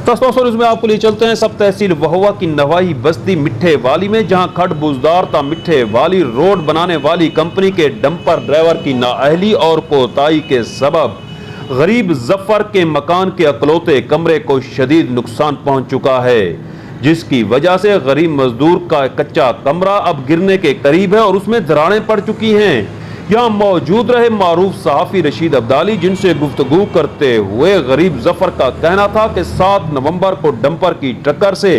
तस्वीर में आपको लिए चलते हैं सब तहसील वहवा की नवाही बस्ती मिठे वाली में, जहां खड बुजदार ता मिठे वाली रोड बनाने वाली कंपनी के डंपर ड्राइवर की नाअहली और कोताही के सबब गरीब जफर के मकान के अकलौते कमरे को शदीद नुकसान पहुंच चुका है, जिसकी वजह से गरीब मजदूर का कच्चा कमरा अब गिरने के करीब है और उसमें दरारें पड़ चुकी हैं। यहाँ मौजूद रहे मारूफ सहाफी रशीद अब्दाली, जिनसे गुफ्तगू करते हुए गरीब जफर का कहना था कि 7 नवंबर को डंपर की टक्कर से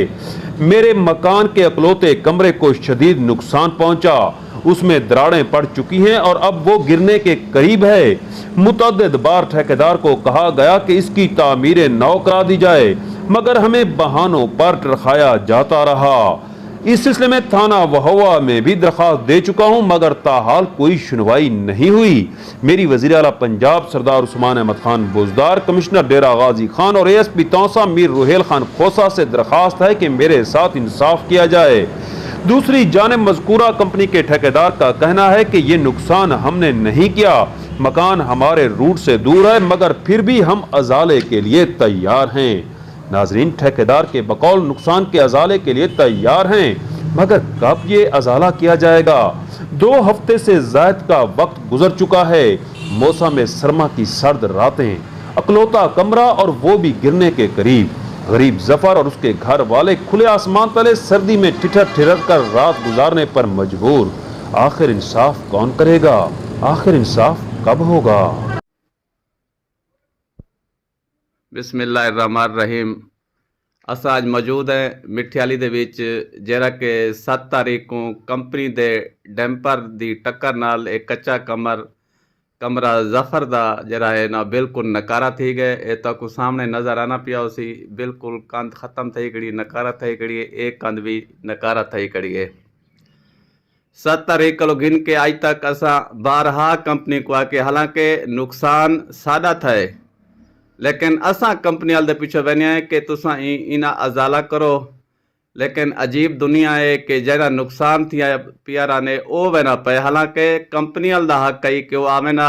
मेरे मकान के अकलौते कमरे को शदीद नुकसान पहुंचा, उसमें दरारें पड़ चुकी हैं और अब वो गिरने के करीब है। मुतअद्दिद बार ठेकेदार को कहा गया कि इसकी तामीर नौ करा दी जाए, मगर हमें बहानों पर टरखाया जाता रहा। इस सिलसिले में थाना वहवा में भी दरखास्त दे चुका हूं, मगर ताहाल कोई सुनवाई नहीं हुई। मेरी वजीर आला पंजाब सरदार उस्मान अहमद खान बुजदार, कमिश्नर डेरा गाजी खान और ASP तौसा मीर रुहेल खान खोसा से दरखास्त है कि मेरे साथ इंसाफ किया जाए। दूसरी जानिब मज़कूरा कंपनी के ठेकेदार का कहना है कि ये नुकसान हमने नहीं किया, मकान हमारे रूट से दूर है, मगर फिर भी हम अजाले के लिए तैयार हैं। नाजरीन, ठेकेदार के बकौल नुकसान के अजाले के लिए तैयार हैं, मगर कब ये अजाला किया जाएगा? 2 हफ्ते से ज़ायद का वक्त गुजर चुका है। मौसम सरमा की सर्द रातें, अकलौता कमरा और वो भी गिरने के करीब। गरीब जफर और उसके घर वाले खुले आसमान तले सर्दी में ठिठर ठिठर कर रात गुजारने पर मजबूर। आखिर इंसाफ कौन करेगा? आखिर इंसाफ कब होगा? बिस्मिल्लाहिर्रहमानिर्रहीम। असां अज मौजूद है मिठियाली दे विच, जेरा कि 7 तारीख को कंपनी दे डैंपर दी टक्कर नाल एक कच्चा कमरा जफर दा जरा है ना बिल्कुल नकारा थी गए। ए तक सामने नज़र आना पिया उसी बिल्कुल कंध ख़त्म थी कड़ी, नकारा थी कड़ी, एक कंध भी नकारा थी कड़ी है। 7 तारीख को गिन के आज तक असां बारहा कंपनी को आके, हालांकि नुकसान सादा थे, लेकिन असां कंपनी वाले पीछे वने हैं कि तुसा इना अजाला करो, लेकिन अजीब दुनिया है कि जरा नुकसान थिया पियारा ने ओ वेना पे। हालांकि कंपनी वाल दा हक है कि वो आवे ना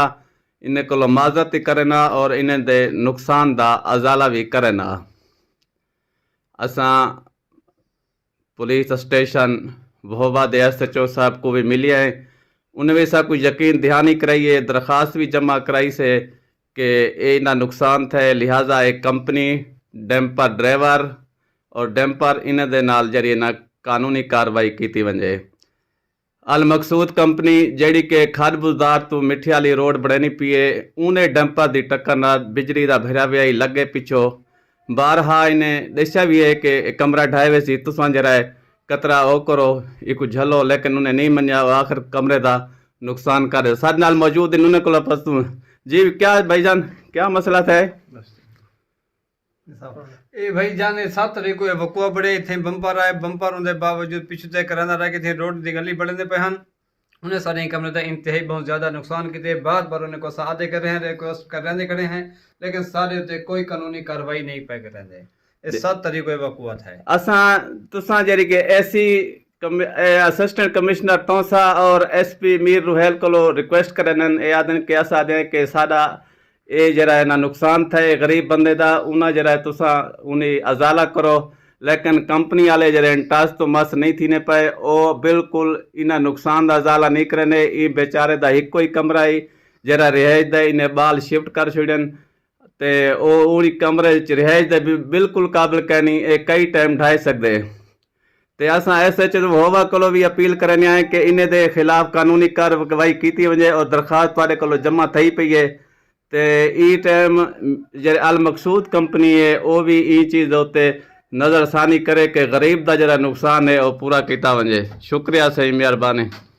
इन्हें को माजरत करे ना और इन्हें दे नुकसान दा अजाला भी करे ना। असां पुलिस स्टेशन वहवा दे SHO साहब को भी मिले हैं, उन्हें भी सब कुछ यकीन दहानी कराई है, दरखास्त भी जमा कराई से कि ये ना नुकसान थे, लिहाजा एक कंपनी डैंपर ड्राइवर और डैंपर इन्हें दे नाल जरिए ना कानूनी कार्रवाई की वजे। अल मकसूद कंपनी जेड़ी के खड बुजदार तो मिठियाली रोड बड़नी पिए, उन्हें डैंपर दी टक्कर ना बिजली का भेरा व्या लगे पिछो। बारहा इन्हें दस्या भी है कि कमरा ढाए वे सी, तुसा जरा कतरा ओ करो एक झलो, लेकिन उन्हें नहीं मनिया, आखिर कमरे का नुकसान कर। साथ नाल मौजूद उन्हें को पस्तू जी, क्या भाईजान क्या मसला था? ए भाईजान 7 तारीख को वकुआ बड़े थे, बंपर आए, बंपर होने बावजूद पीछे तय कराना रहा कि थे रोड दी गली बढ़ने पे हन। उन्हें सारे कमरे तक इंतहाई बहुत ज्यादा नुकसान किए। बार बार उन्हें को आदे कर रहे हैं, रिक्वेस्ट कर रहे खड़े हैं, लेकिन सारे उत्ते कोई कानूनी कार्रवाई नहीं पे कर रहे। 7 तारीख को वकुआ था। असा तुसा जरी के ऐसी असिस्टेंट कमिश्नर तौसा और SP मीर रुहेल को रिक्वेस्ट करन ए आदन के असा दे के साडा ए जरा है ना नुकसान थे गरीब बंदे दा, उना जरा तुसा उन्हें अजाला करो, लेकिन कंपनी वाले जरा इंटास तो मस नहीं थी ने पाए, ओ बिल्कुल इना नुकसान दा अजाला नहीं करने। ई बेचारे दा एक कोई कमरा ही जरा रिहाइश दा इन्हें बाल शिफ्ट कर छड़न ते ओ उड़ी कमरे च रिहाइश दा बिल्कुल काबिल कहनी ए कई टाइम ढाई सकते। ते असां SHO वहवा को भी अपील करने हैं कि इन्हें दे खिलाफ कानूनी कार्रवाई की वजे और दरखास्त थोड़े को जमा थी पई है। ते ई टाइम जे अल मकसूद कंपनी है वो भी ई चीज़ उत्ते नज़रसानी करे कि गरीब का जरा नुकसान है वो पूरा किया वजे। शुक्रिया, सही मेहरबानी।